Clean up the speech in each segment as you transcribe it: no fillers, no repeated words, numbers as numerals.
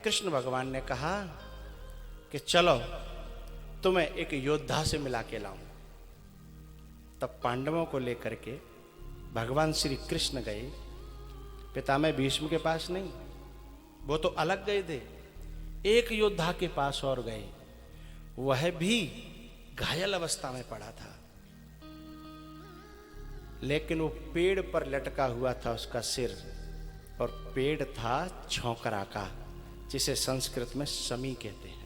कृष्ण भगवान ने कहा कि चलो तुम्हें एक योद्धा से मिला के लाऊं। तब पांडवों को लेकर के भगवान श्री कृष्ण गए पितामह भीष्म के पास नहीं, वो तो अलग गए थे। एक योद्धा के पास और गए, वह भी घायल अवस्था में पड़ा था, लेकिन वो पेड़ पर लटका हुआ था उसका सिर, और पेड़ था छोकरा का, जिसे संस्कृत में समी कहते हैं।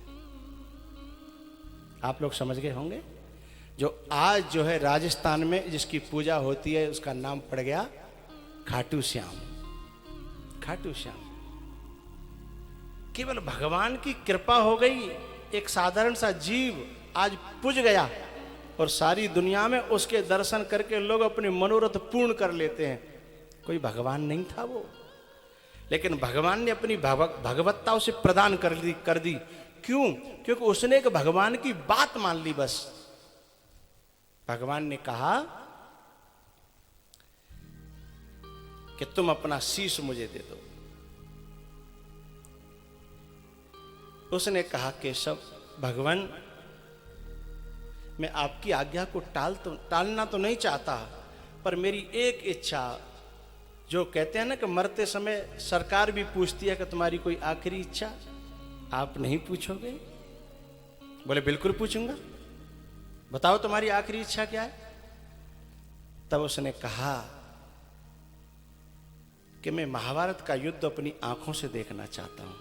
आप लोग समझ गए होंगे। जो आज जो है राजस्थान में जिसकी पूजा होती है उसका नाम पड़ गया खाटू श्याम। खाटू श्याम केवल भगवान की कृपा हो गई, एक साधारण सा जीव आज पूज गया और सारी दुनिया में उसके दर्शन करके लोग अपने मनोरथ पूर्ण कर लेते हैं। कोई भगवान नहीं था वो, लेकिन भगवान ने अपनी भगवत्ता उसे प्रदान कर दी। क्यों? क्योंकि उसने एक भगवान की बात मान ली। बस भगवान ने कहा कि तुम अपना शीश मुझे दे दो। उसने कहा केशव भगवान, मैं आपकी आज्ञा को टालना तो नहीं चाहता, पर मेरी एक इच्छा, जो कहते हैं ना कि मरते समय सरकार भी पूछती है कि तुम्हारी कोई आखिरी इच्छा, आप नहीं पूछोगे? बोले बिल्कुल पूछूंगा, बताओ तुम्हारी आखिरी इच्छा क्या है। तब उसने कहा कि मैं महाभारत का युद्ध अपनी आंखों से देखना चाहता हूं,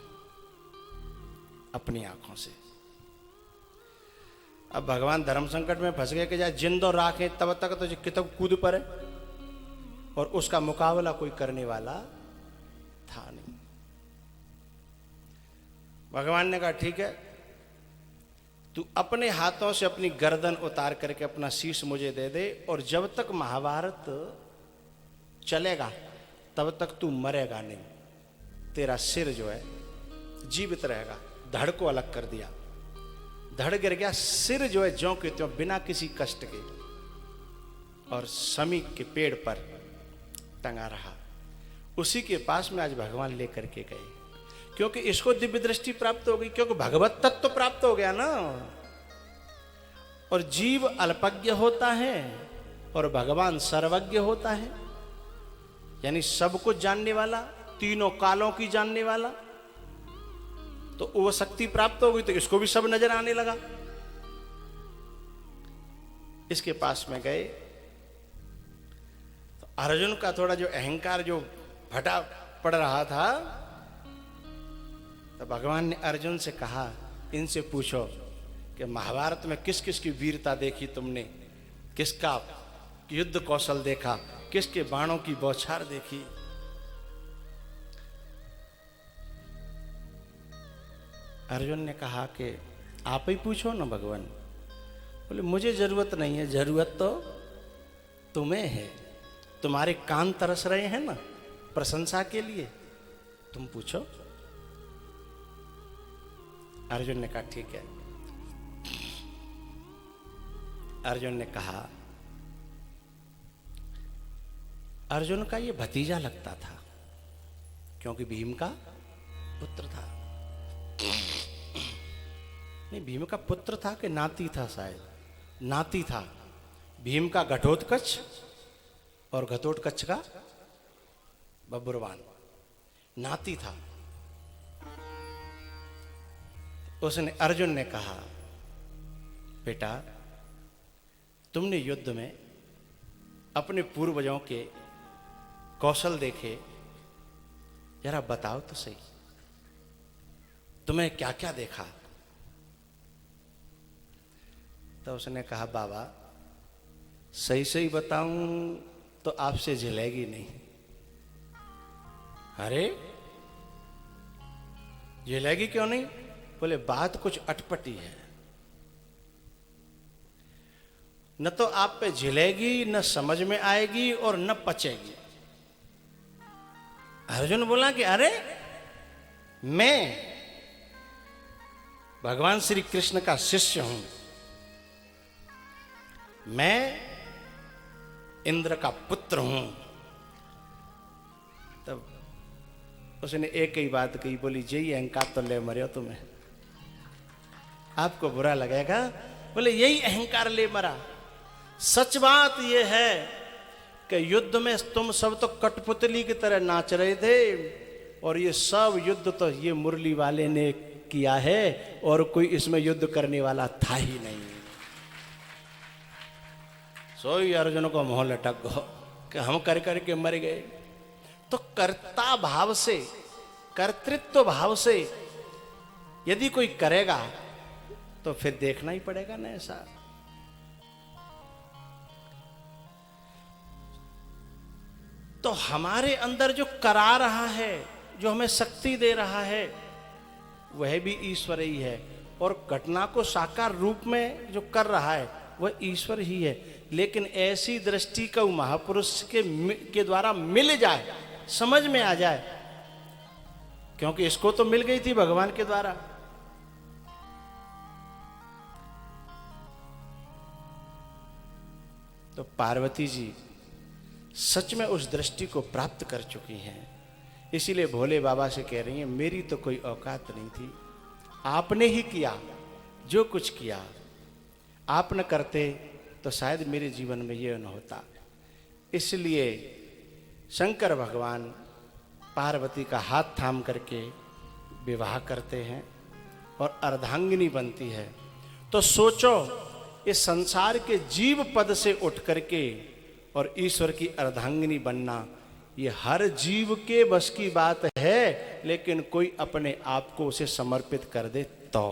अपनी आंखों से। अब भगवान धर्म संकट में फंस गए कि जाए जिंदो राखें तब तक तो कितब कूद पड़े, और उसका मुकाबला कोई करने वाला था नहीं। भगवान ने कहा ठीक है, तू अपने हाथों से अपनी गर्दन उतार करके अपना शीश मुझे दे दे, और जब तक महाभारत चलेगा तब तक तू मरेगा नहीं, तेरा सिर जो है जीवित रहेगा। धड़ को अलग कर दिया, धड़ गिर गया, सिर जो है ज्यों के त्यों बिना किसी कष्ट के और समी के पेड़ पर टंगा रहा। उसी के पास में आज भगवान लेकर के गए, क्योंकि इसको दिव्य दृष्टि प्राप्त हो गई, क्योंकि भगवत तत्व तो प्राप्त हो गया ना। और जीव अल्पज्ञ होता है और भगवान सर्वज्ञ होता है, यानी सब कुछ जानने वाला, तीनों कालों की जानने वाला। तो वो शक्ति प्राप्त हो गई तो इसको भी सब नजर आने लगा। इसके पास में गए तो अर्जुन का थोड़ा जो अहंकार जो फटा पड़ रहा था, तो भगवान ने अर्जुन से कहा इनसे पूछो कि महाभारत में किस किस की वीरता देखी तुमने, किसका युद्ध कौशल देखा, किसके बाणों की बौछार देखी। अर्जुन ने कहा कि आप ही पूछो ना भगवान। बोले मुझे जरूरत नहीं है, जरूरत तो तुम्हें है, तुम्हारे कान तरस रहे हैं ना प्रशंसा के लिए, तुम पूछो। अर्जुन ने कहा ठीक है। अर्जुन ने कहा, अर्जुन का ये भतीजा लगता था क्योंकि भीम का पुत्र था। नहीं, भीम का पुत्र था कि नाती था, शायद नाती था। भीम का घटोत्कच और घटोत्कच का बब्रुवान, नाती था। उसने अर्जुन ने कहा बेटा, तुमने युद्ध में अपने पूर्वजों के कौशल देखे, जरा बताओ तो सही, तुम्हें क्या क्या देखा। तो उसने कहा बाबा सही सही बताऊं तो आपसे झिलेगी नहीं। अरे झिलेगी क्यों नहीं? बोले बात कुछ अटपटी है, न तो आप पे झिलेगी, न समझ में आएगी और न पचेगी। अर्जुन बोला कि अरे मैं भगवान श्री कृष्ण का शिष्य हूं, मैं इंद्र का पुत्र हूं। तब उसने एक ही बात कही, बोली यही अहंकार तो ले मरे हो तुम्हें, आपको बुरा लगेगा। बोले यही अहंकार ले मरा। सच बात यह है कि युद्ध में तुम सब तो कठपुतली की तरह नाच रहे थे, और ये सब युद्ध तो ये मुरली वाले ने किया है, और कोई इसमें युद्ध करने वाला था ही नहीं। सोई अर्जुन को मोह लटक गो कि हम कर करके मर गए। तो कर्ता भाव से, कर्तृत्व भाव से यदि कोई करेगा तो फिर देखना ही पड़ेगा ना ऐसा। तो हमारे अंदर जो करा रहा है, जो हमें शक्ति दे रहा है, वह भी ईश्वर ही है, और घटना को साकार रूप में जो कर रहा है वह ईश्वर ही है। लेकिन ऐसी दृष्टि का महापुरुष के द्वारा मिल जाए, समझ में आ जाए, क्योंकि इसको तो मिल गई थी भगवान के द्वारा। तो पार्वती जी सच में उस दृष्टि को प्राप्त कर चुकी हैं। इसीलिए भोले बाबा से कह रही हैं, मेरी तो कोई औकात नहीं थी, आपने ही किया जो कुछ किया। आप न करते तो शायद मेरे जीवन में ये न होता। इसलिए शंकर भगवान पार्वती का हाथ थाम करके विवाह करते हैं और अर्धांगिनी बनती है। तो सोचो, इस संसार के जीव पद से उठ करके और ईश्वर की अर्धांगिनी बनना, ये हर जीव के बस की बात है। लेकिन कोई अपने आप को उसे समर्पित कर दे तो।